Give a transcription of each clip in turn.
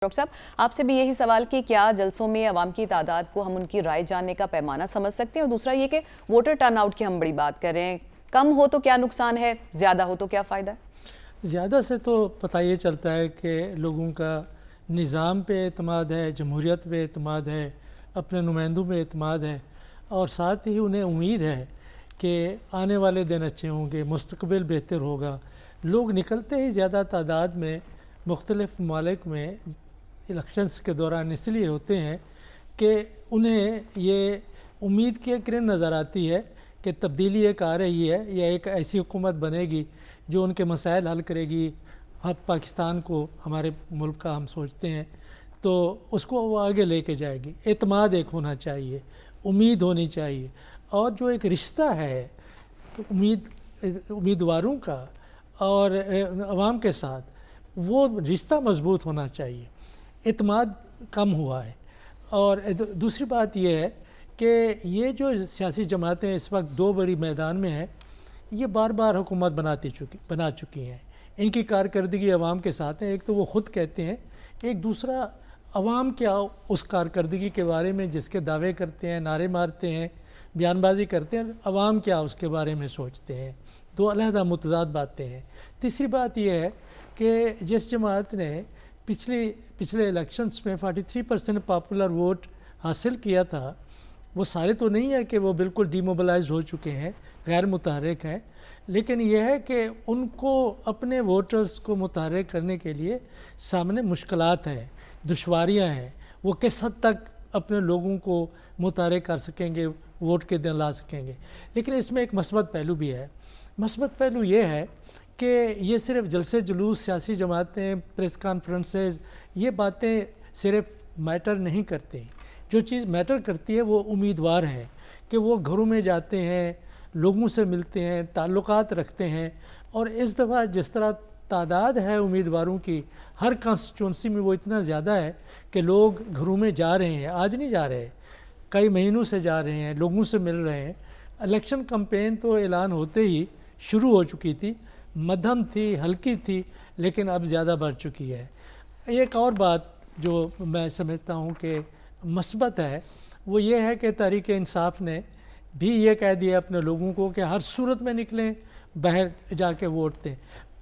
Doctor صاحب آپ سے بھی یہی سوال کہ کیا جلسوں میں عوام کی تعداد کو ہم ان کی رائے جاننے کا پیمانہ سمجھ سکتے ہیں، اور دوسرا یہ کہ ووٹر ٹرن آؤٹ کی ہم بڑی بات کر رہے ہیں، کم ہو تو کیا نقصان ہے، زیادہ ہو تو کیا فائدہ ہے؟ زیادہ سے تو پتہ یہ چلتا ہے کہ لوگوں کا نظام پہ اعتماد ہے، جمہوریت پہ اعتماد ہے، اپنے نمائندوں پہ اعتماد ہے، اور ساتھ ہی انہیں امید ہے کہ آنے والے دن اچھے ہوں گے، مستقبل بہتر ہوگا۔ لوگ نکلتے ہی زیادہ تعداد میں مختلف ممالک میں الیکشنز کے دوران اس لیے ہوتے ہیں کہ انہیں یہ امید کی کرن نظر آتی ہے کہ تبدیلی ایک آ رہی ہے، یا ایک ایسی حکومت بنے گی جو ان کے مسائل حل کرے گی، پاکستان کو، ہمارے ملک کا ہم سوچتے ہیں، تو اس کو وہ آگے لے کے جائے گی۔ اعتماد ایک ہونا چاہیے، امید ہونی چاہیے، اور جو ایک رشتہ ہے امیدواروں کا اور عوام کے ساتھ، وہ رشتہ مضبوط ہونا چاہیے۔ اعتماد کم ہوا ہے، اور دوسری بات یہ ہے کہ یہ جو سیاسی جماعتیں اس وقت دو بڑی میدان میں ہیں، یہ بار بار حکومت بنا چکی ہیں، ان کی کارکردگی عوام کے ساتھ ہے۔ ایک تو وہ خود کہتے ہیں، ایک دوسرا عوام کیا اس کارکردگی کے بارے میں جس کے دعوے کرتے ہیں، نعرے مارتے ہیں، بیان بازی کرتے ہیں، عوام کیا اس کے بارے میں سوچتے ہیں۔ دو علیحدہ متضاد باتیں ہیں۔ تیسری بات یہ ہے کہ جس جماعت نے پچھلے الیکشنز میں 43% پاپولر ووٹ حاصل کیا تھا، وہ سارے تو نہیں ہے کہ وہ بالکل ڈی موبلائز ہو چکے ہیں، غیر متحرک ہیں، لیکن یہ ہے کہ ان کو اپنے ووٹرز کو متحرک کرنے کے لیے سامنے مشکلات ہیں، دشواریاں ہیں۔ وہ کس حد تک اپنے لوگوں کو متحرک کر سکیں گے، ووٹ کے دن لا سکیں گے۔ لیکن اس میں ایک مثبت پہلو بھی ہے۔ مثبت پہلو یہ ہے کہ یہ صرف جلسے جلوس، سیاسی جماعتیں، پریس کانفرنسز، یہ باتیں صرف میٹر نہیں کرتے۔ جو چیز میٹر کرتی ہے وہ امیدوار ہیں، کہ وہ گھروں میں جاتے ہیں، لوگوں سے ملتے ہیں، تعلقات رکھتے ہیں۔ اور اس دفعہ جس طرح تعداد ہے امیدواروں کی، ہر کانسٹیچوئنسی میں وہ اتنا زیادہ ہے کہ لوگ گھروں میں جا رہے ہیں، آج نہیں جا رہے، کئی مہینوں سے جا رہے ہیں، لوگوں سے مل رہے ہیں۔ الیکشن کمپین تو اعلان ہوتے ہی شروع ہو چکی تھی، مدھم تھی، ہلکی تھی، لیکن اب زیادہ بڑھ چکی ہے۔ ایک اور بات جو میں سمجھتا ہوں کہ مثبت ہے، وہ یہ ہے کہ تحریک انصاف نے بھی یہ کہہ دیا اپنے لوگوں کو کہ ہر صورت میں نکلیں، باہر جا کے ووٹ دیں۔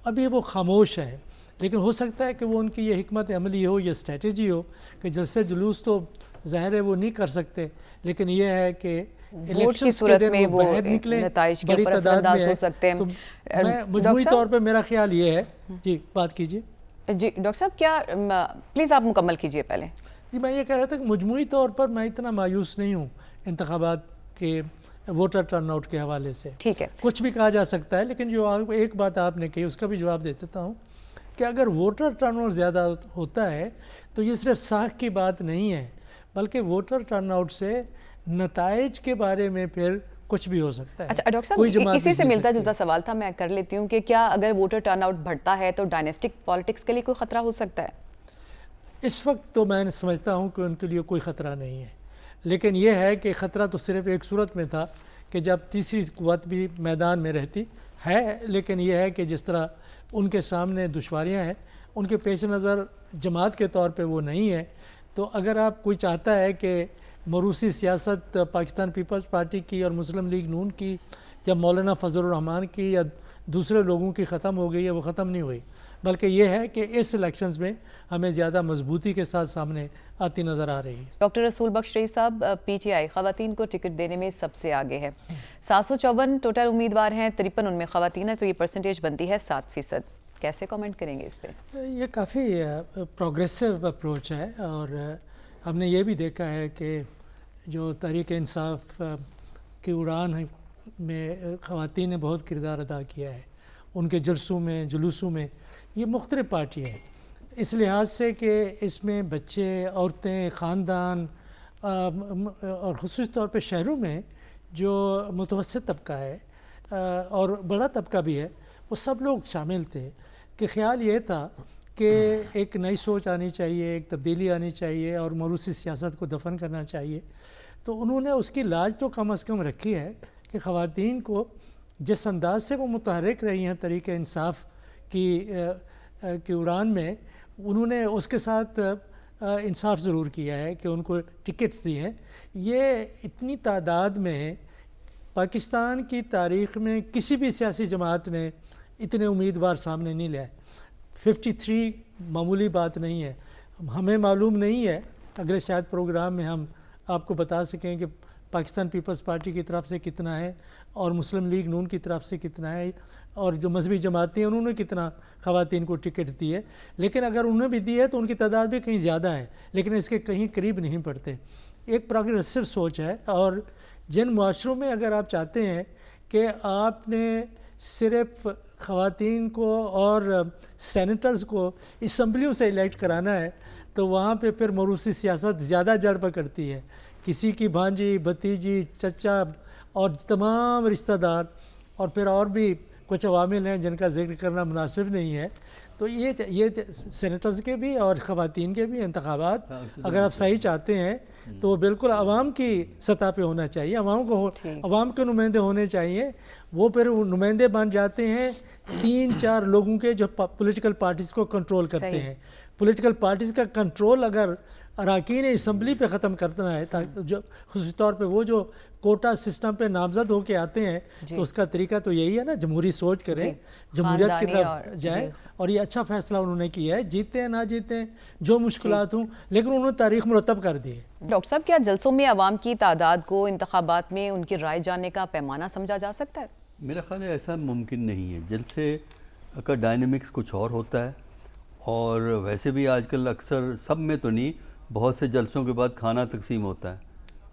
ابھی وہ خاموش ہے، لیکن ہو سکتا ہے کہ وہ ان کی یہ حکمت عملی ہو، یہ اسٹریٹجی ہو کہ جلسے جلوس تو ظاہر ہے وہ نہیں کر سکتے، لیکن یہ ہے کہ ووٹ کی صورت میں وہ نتائج کے اوپر اثر انداز ہو سکتے ہیں۔ میں مجموعی طور پہ میرا خیال یہ ہے، جی بات کیجیے۔ جی ڈاکٹر صاحب، کیا پلیز آپ مکمل کیجیے پہلے۔ جی میں یہ کہہ رہا تھا کہ مجموعی طور پر میں اتنا مایوس نہیں ہوں انتخابات کے ووٹر ٹرن آؤٹ کے حوالے سے۔ ٹھیک ہے، کچھ بھی کہا جا سکتا ہے، لیکن جو ایک بات آپ نے کہی اس کا بھی جواب دے دیتا ہوں کہ اگر ووٹر ٹرن آؤٹ زیادہ ہوتا ہے تو یہ صرف ساکھ کی بات نہیں ہے، بلکہ ووٹر ٹرن آؤٹ سے نتائج کے بارے میں پھر کچھ بھی ہو سکتا ہے۔ اچھا ڈاکٹر صاحب، اسی سے ملتا جلتا سوال تھا، میں کر لیتی ہوں کہ کیا اگر ووٹر ٹرن آؤٹ بڑھتا ہے تو ڈائنیسٹک پالیٹکس کے لیے کوئی خطرہ ہو سکتا ہے؟ اس وقت تو میں سمجھتا ہوں کہ ان کے لیے کوئی خطرہ نہیں ہے، لیکن یہ ہے کہ خطرہ تو صرف ایک صورت میں تھا کہ جب تیسری قوت بھی میدان میں رہتی ہے، لیکن یہ ہے کہ جس طرح ان کے سامنے دشواریاں ہیں، ان کے پیش نظر جماعت کے طور پہ وہ نہیں ہے۔ تو اگر آپ کوئی چاہتا ہے کہ موروثی سیاست پاکستان پیپلز پارٹی کی اور مسلم لیگ نون کی یا مولانا فضل الرحمان کی یا دوسرے لوگوں کی ختم ہو گئی ہے، وہ ختم نہیں ہوئی، بلکہ یہ ہے کہ اس الیکشنز میں ہمیں زیادہ مضبوطی کے ساتھ سامنے آتی نظر آ رہی ہے۔ ڈاکٹر رسول بخش رئیس صاحب، پی ٹی آئی خواتین کو ٹکٹ دینے میں سب سے آگے ہے، 754 ٹوٹل امیدوار ہیں، 53 ان میں خواتین ہیں، تو یہ پرسنٹیج بنتی ہے 7%۔ کیسے کامنٹ کریں گے اس پہ؟ یہ کافی پروگریسو اپروچ ہے، اور ہم نے یہ بھی دیکھا ہے کہ جو تحریک انصاف کی اڑان میں خواتین نے بہت کردار ادا کیا ہے، ان کے جلوسوں میں یہ مختلف پارٹی ہیں، اس لحاظ سے کہ اس میں بچے، عورتیں، خاندان، اور خصوصی طور پہ شہروں میں جو متوسط طبقہ ہے اور بڑا طبقہ بھی ہے، وہ سب لوگ شامل تھے۔ کہ خیال یہ تھا کہ ایک نئی سوچ آنی چاہیے، ایک تبدیلی آنی چاہیے، اور موروثی سیاست کو دفن کرنا چاہیے۔ تو انہوں نے اس کی لاج تو کم از کم رکھی ہے کہ خواتین کو جس انداز سے وہ متحرک رہی ہیں تحریک انصاف کی اڑان میں، انہوں نے اس کے ساتھ انصاف ضرور کیا ہے کہ ان کو ٹکٹس دی ہیں. یہ اتنی تعداد میں پاکستان کی تاریخ میں کسی بھی سیاسی جماعت نے اتنے امیدوار سامنے نہیں لائے. 53 معمولی بات نہیں ہے. ہمیں معلوم نہیں ہے, اگلے شاید پروگرام میں ہم آپ کو بتا سکیں کہ پاکستان پیپلز پارٹی کی طرف سے کتنا ہے اور مسلم لیگ نون کی طرف سے کتنا ہے, اور جو مذہبی جماعتیں ہیں انہوں نے کتنا خواتین کو ٹکٹ دی ہے. لیکن اگر انہوں نے بھی دی ہے تو ان کی تعداد بھی کہیں زیادہ ہے, لیکن اس کے کہیں قریب نہیں پڑتے. ایک پروگریسو سوچ ہے, اور جن معاشروں میں اگر آپ چاہتے ہیں کہ آپ نے صرف خواتین کو اور سینیٹرز کو اسمبلیوں سے الیکٹ کرانا ہے تو وہاں پہ پھر موروثی سیاست زیادہ جڑ پکڑتی ہے. کسی کی بھانجی, بھتیجی, چچا اور تمام رشتہ دار, اور پھر اور بھی کچھ عوامل ہیں جن کا ذکر کرنا مناسب نہیں ہے. تو یہ سینیٹرز کے بھی اور خواتین کے بھی انتخابات اگر آپ صحیح چاہتے ہیں تو بالکل عوام کی سطح پہ ہونا چاہیے. عوام کے نمائندے ہونے چاہیے. وہ پھر نمائندے بن جاتے ہیں 3-4 لوگوں کے جو پولیٹیکل پارٹیز کو کنٹرول کرتے ہیں. پولیٹیکل پارٹیز کا کنٹرول اگر اراکین اسمبلی پہ ختم کرنا ہے, جو خصوصی طور پہ وہ جو کوٹا سسٹم پہ نامزد ہو کے آتے ہیں, تو اس کا طریقہ تو یہی ہے نا, جمہوری سوچ کریں, جمہوریت کی طرف جائیں. اور یہ اچھا فیصلہ انہوں نے کیا ہے, جیتے ہیں نہ جیتے ہیں جو مشکلات ہوں, لیکن انہوں نے تاریخ مرتب کر دی ہے. ڈاکٹر صاحب, کیا جلسوں میں عوام کی تعداد کو انتخابات میں ان کی رائے جاننے کا پیمانہ سمجھا جا سکتا ہے؟ میرا خیال ہے ایسا ممکن نہیں ہے. جلسے کا ڈائنامکس کچھ اور ہوتا ہے, اور ویسے بھی آج کل اکثر, سب میں تو نہیں, بہت سے جلسوں کے بعد کھانا تقسیم ہوتا ہے.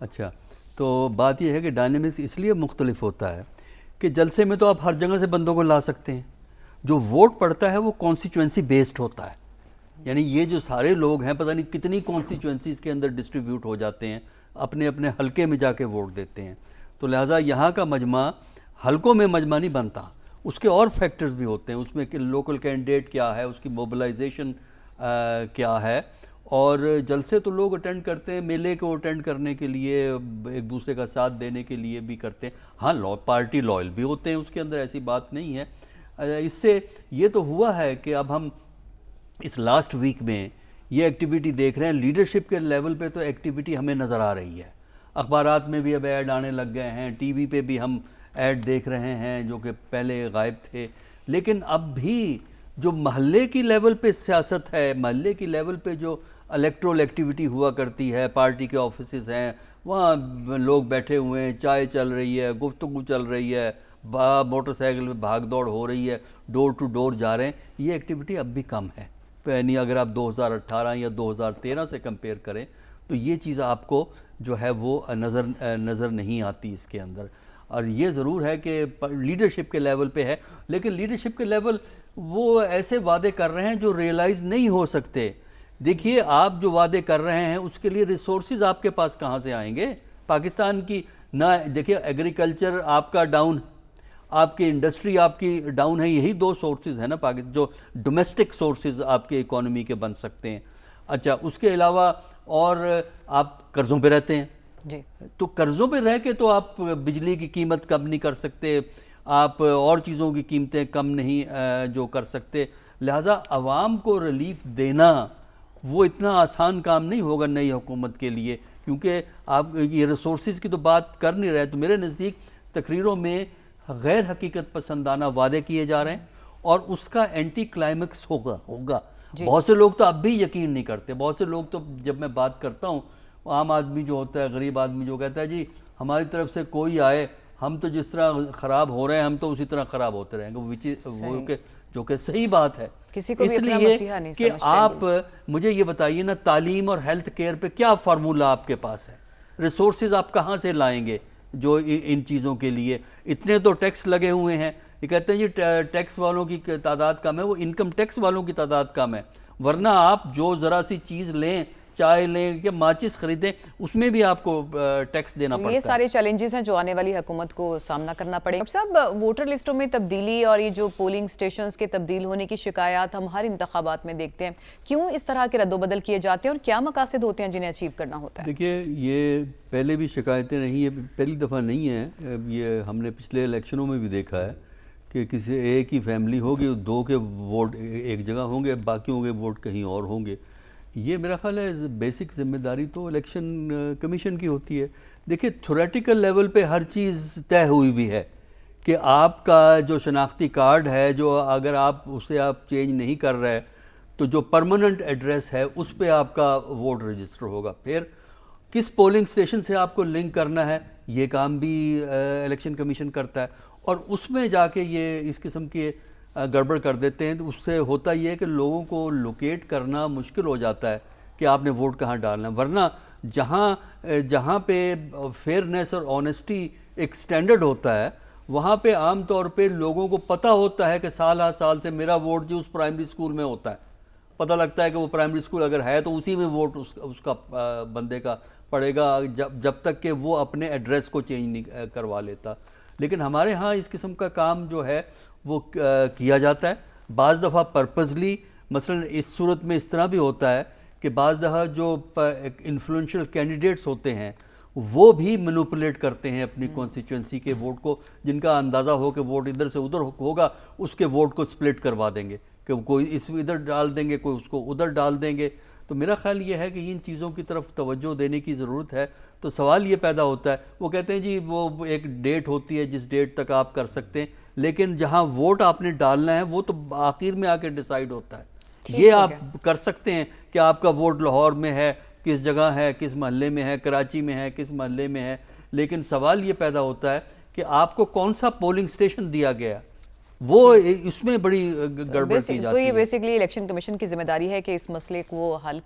اچھا, تو بات یہ ہے کہ ڈائنامکس اس لیے مختلف ہوتا ہے کہ جلسے میں تو آپ ہر جگہ سے بندوں کو لا سکتے ہیں. جو ووٹ پڑتا ہے وہ کانسٹیچوئنسی بیسڈ ہوتا ہے, یعنی یہ جو سارے لوگ ہیں پتہ نہیں کتنی کانسٹیچوئنسیز کے اندر ڈسٹریبیوٹ ہو جاتے ہیں, اپنے اپنے حلقے میں جا کے ووٹ دیتے ہیں. تو لہٰذا یہاں کا مجمع حلقوں میں مجمع نہیں بنتا, اس کے اور فیکٹرز بھی ہوتے ہیں. اس میں کہ لوکل کینڈیڈیٹ کیا ہے, اس کی موبلائزیشن کیا ہے. اور جلسے تو لوگ اٹینڈ کرتے ہیں میلے کو اٹینڈ کرنے کے لیے, ایک دوسرے کا ساتھ دینے کے لیے بھی کرتے ہیں. ہاں, پارٹی لائل بھی ہوتے ہیں, اس کے اندر ایسی بات نہیں ہے. اس سے یہ تو ہوا ہے کہ اب ہم اس لاسٹ ویک میں یہ ایکٹیویٹی دیکھ رہے ہیں. لیڈرشپ کے لیول پہ تو ایکٹیویٹی ہمیں نظر آ رہی ہے. اخبارات میں بھی اب ایڈ آنے لگ گئے ہیں, ٹی وی پہ بھی ہم ایڈ دیکھ رہے ہیں جو کہ پہلے غائب تھے. لیکن اب بھی جو محلے کی لیول پہ سیاست ہے, محلے کی لیول پہ جو الیکٹرول ایکٹیویٹی ہوا کرتی ہے, پارٹی کے آفیسز ہیں, وہاں لوگ بیٹھے ہوئے ہیں, چائے چل رہی ہے, گفتگو چل رہی ہے, موٹر سائیکل پہ بھاگ دوڑ ہو رہی ہے, ڈور ٹو ڈور جا رہے ہیں. یہ ایکٹیویٹی اب بھی کم ہے. یعنی اگر آپ 2018 یا 2013 سے کمپیئر کریں تو یہ چیز آپ کو جو ہے وہ نظر نہیں آتی اس کے اندر. اور یہ ضرور ہے کہ لیڈرشپ کے لیول پہ ہے, لیکن لیڈرشپ کے لیول وہ ایسے وعدے کر رہے ہیں جو ریئلائز نہیں ہو سکتے. دیکھیے, آپ جو وعدے کر رہے ہیں اس کے لیے ریسورسز آپ کے پاس کہاں سے آئیں گے؟ پاکستان کی نہ, دیکھیے ایگریکلچر آپ کا ڈاؤن, آپ کی انڈسٹری آپ کی ڈاؤن ہے, یہی 2 سورسز ہیں نا جو ڈومیسٹک سورسز آپ کے اکانومی کے بن سکتے ہیں. اچھا, اس کے علاوہ اور آپ قرضوں پہ رہتے ہیں. جی, تو قرضوں پہ رہ کے تو آپ بجلی کی قیمت کم نہیں کر سکتے, آپ اور چیزوں کی قیمتیں کم نہیں جو کر سکتے. لہٰذا عوام کو ریلیف دینا وہ اتنا آسان کام نہیں ہوگا نئی حکومت کے لیے, کیونکہ آپ یہ ریسورسز کی تو بات کر نہیں رہے. تو میرے نزدیک تقریروں میں غیر حقیقت پسندانہ وعدے کیے جا رہے ہیں, اور اس کا اینٹی کلائمیکس ہوگا. بہت سے لوگ تو اب بھی یقین نہیں کرتے. بہت سے لوگ تو جب میں بات کرتا ہوں, عام آدمی جو ہوتا ہے, غریب آدمی جو کہتا ہے جی ہماری طرف سے کوئی آئے, ہم تو جس طرح خراب ہو رہے ہیں ہم تو اسی طرح خراب ہوتے رہیں گے, وہ جو کہ صحیح بات ہے. کسی کو بھی اس اپنا لیے مسیحا نہیں کہ سمجھتے. آپ مجھے یہ بتائیے نا, تعلیم اور ہیلتھ کیئر پہ کیا فارمولہ آپ کے پاس ہے؟ ریسورسز آپ کہاں سے لائیں گے جو ان چیزوں کے لیے؟ اتنے تو ٹیکس لگے ہوئے ہیں. یہ کہتے ہیں جی ٹیکس والوں کی تعداد کم ہے, وہ انکم ٹیکس والوں کی تعداد کم ہے. ورنہ آپ جو ذرا سی چیز لیں, چائے لیں کہ ماچس خریدیں, اس میں بھی آپ کو ٹیکس دینا پڑتا ہے. یہ سارے چیلنجز ہیں جو آنے والی حکومت کو سامنا کرنا پڑے گا. صاحب, ووٹر لسٹوں میں تبدیلی اور یہ جو پولنگ سٹیشنز کے تبدیل ہونے کی شکایات ہم ہر انتخابات میں دیکھتے ہیں, کیوں اس طرح کے رد و بدل کیے جاتے ہیں اور کیا مقاصد ہوتے ہیں جنہیں اچیو کرنا ہوتا ہے؟ دیکھیے, یہ پہلے بھی شکایتیں رہی ہیں, پہلی دفعہ نہیں ہیں. یہ ہم نے پچھلے الیکشنوں میں بھی دیکھا ہے کہ کسی ایک ہی فیملی ہوگی, 2 کے ووٹ ایک جگہ ہوں گے, باقیوں کے ووٹ کہیں اور ہوں گے. یہ میرا خیال ہے بیسک ذمہ داری تو الیکشن کمیشن کی ہوتی ہے. دیکھیں تھیوریٹیکل لیول پہ ہر چیز طے ہوئی بھی ہے کہ آپ کا جو شناختی کارڈ ہے جو اگر اسے آپ چینج نہیں کر رہے تو جو پرماننٹ ایڈریس ہے اس پہ آپ کا ووٹ رجسٹر ہوگا. پھر کس پولنگ اسٹیشن سے آپ کو لنک کرنا ہے یہ کام بھی الیکشن کمیشن کرتا ہے, اور اس میں جا کے یہ اس قسم کے گڑبڑ کر دیتے ہیں. تو اس سے ہوتا یہ ہے کہ لوگوں کو لوکیٹ کرنا مشکل ہو جاتا ہے کہ آپ نے ووٹ کہاں ڈالنا ہے. ورنہ جہاں پہ فیئرنیس اور آنیسٹی ایک سٹینڈرڈ ہوتا ہے وہاں پہ عام طور پہ لوگوں کو پتہ ہوتا ہے کہ سال ہر سال سے میرا ووٹ جو اس پرائمری اسکول میں ہوتا ہے, پتہ لگتا ہے کہ وہ پرائمری اسکول اگر ہے تو اسی میں ووٹ اس کا بندے کا پڑے گا جب تک کہ وہ اپنے ایڈریس کو چینج نہیں کروا لیتا. لیکن ہمارے ہاں اس قسم کا کام جو ہے وہ کیا جاتا ہے بعض دفعہ پرپزلی. مثلا اس صورت میں اس طرح بھی ہوتا ہے کہ بعض دفعہ جو انفلوئنشل کینڈیڈیٹس ہوتے ہیں وہ بھی مینوپولیٹ کرتے ہیں اپنی کانسٹیچوئنسی کے ووٹ کو, جن کا اندازہ ہو کہ ووٹ ادھر سے ادھر ہوگا اس کے ووٹ کو سپلٹ کروا دیں گے کہ کوئی اس ادھر ڈال دیں گے کوئی اس کو ادھر ڈال دیں گے. تو میرا خیال یہ ہے کہ ان چیزوں کی طرف توجہ دینے کی ضرورت ہے. تو سوال یہ پیدا ہوتا ہے, وہ کہتے ہیں جی وہ ایک ڈیٹ ہوتی ہے جس ڈیٹ تک آپ کر سکتے ہیں, لیکن جہاں ووٹ آپ نے ڈالنا ہے وہ تو آخر میں آ کے ڈیسائیڈ ہوتا ہے. یہ آپ کر سکتے ہیں کہ آپ کا ووٹ لاہور میں ہے, کس جگہ ہے, کس محلے میں ہے, کراچی میں ہے, کس محلے میں ہے, لیکن سوال یہ پیدا ہوتا ہے کہ آپ کو کون سا پولنگ سٹیشن دیا گیا, وہ اس میں بڑی گڑبڑ کی جاتی ہے. تو یہ بیسیکلی الیکشن کمیشن کی ذمہ داری ہے کہ اس مسئلے کو حل کرے.